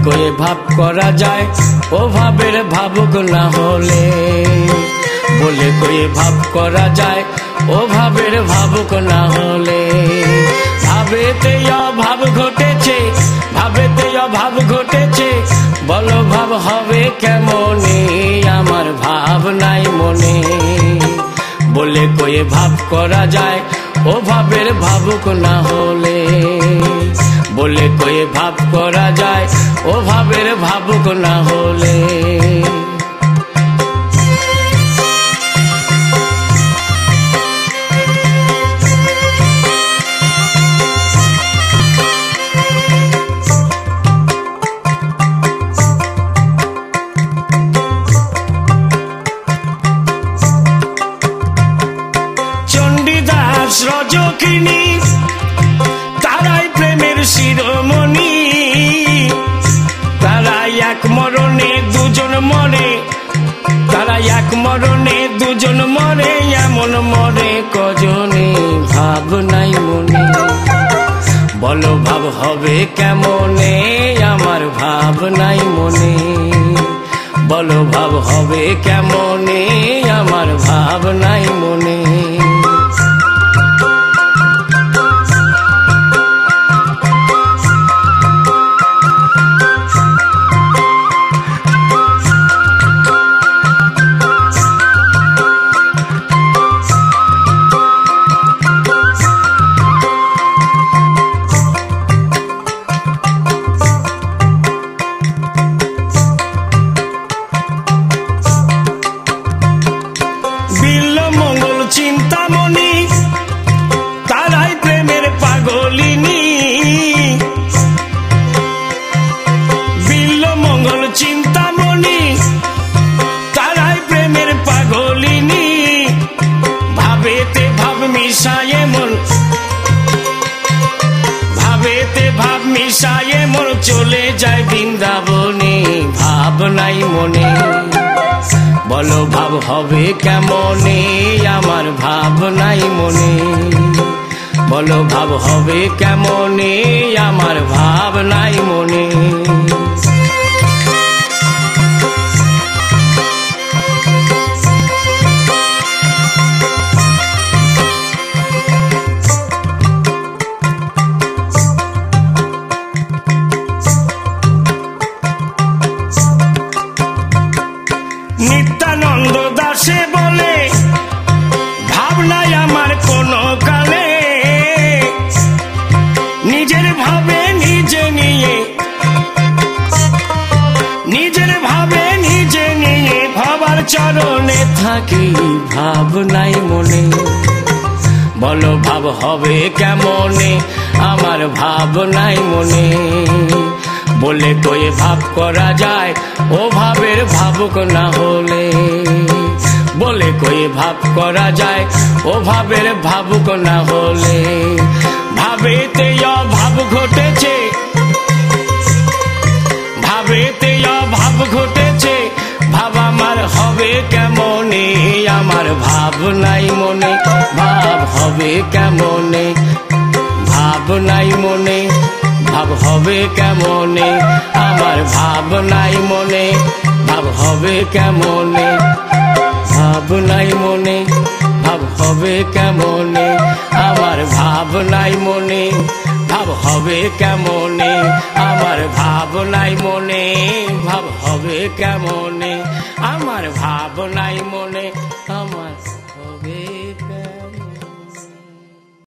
কয়ে ভাব করা যায়, ও ভাবের ভাবুক না হলে। বলে কয়ে ভাব করা যায়, ও ভাবের ভাবুক না হলে। ভাবেতে অভাব ঘটেছে, ভাবেতে অভাব ঘটেছে, বলো ভাব হবে কেমনে, আমার ভাব নাই মনে। বলে কয়ে ভাব করা যায়, ও ভাবের ভাবুক না হলে। বলে কয়ে ভাব করা যায়, ও ভাবের ভাবুক না হলে। চণ্ডীদাস রজকিনী তারাই প্রেমের শিরোমণি, তারাই এক মরণে দুজন মরে, তারাই এক মরণে দুজন মরে, এমন মরে কজনে, ভাব নাই মনে। বলো ভাব হবে কেমনে, আমার ভাব নাই মনে। বলো ভাব হবে কেমনে, আমার ভাব নাই মনে। বিল্লমঙ্গল চিন্তামণি তারাই প্রেমের পাগলিনী, বিল্লমঙ্গল চিন্তামণি তারাই প্রেমের পাগলিনী। ভাবেতে ভাব মিশায়ে মন, ভাবেতে ভাব মিশায়ে মন, চলে যায় বৃন্দাবনে, ভাব নাই মনে। বলো ভাব হবে কেমনে, আমার ভাব নাই মনে। বলো ভাব হবে কেমনে, আমার ভাব নাই মনে। নিত্যানন্দ দাসে বলে ভাব নাই আমার কোনো কালে, নিজের ভাবে নিজে নিয়ে, নিজের ভাবে নিজে নিয়ে, ভাবার চরণে থাকি, ভাব নাই মনে। বলো ভাব হবে কেমনে, আমার ভাব নাই মনে। বলে কয়ে ভাব করা যায়, ও ভাবের ভাবুক না হলে। বলে কয়ে ভাব করা যায়, ও ভাবের ভাবুক না হলে। ভাবেতে অভাব ঘটেছে, ভাবেতে অভাব ঘটেছে, ভাব আমার হবে কেমনে, আমার ভাব নাই মনে। ভাব হবে কেমনে, ভাব নাই মনে। ভাব হবে কেমনে, আমার ভাব নাই মনে। ভাব হবে কেমনে, ভাব নাই মনে। ভাব হবে কেমনে, আমার ভাব নাই মনে। ভাব হবে কেমনে, আমার ভাব নাই মনে। ভাব হবে কেমনে, আমার ভাব নাই মনে। আমার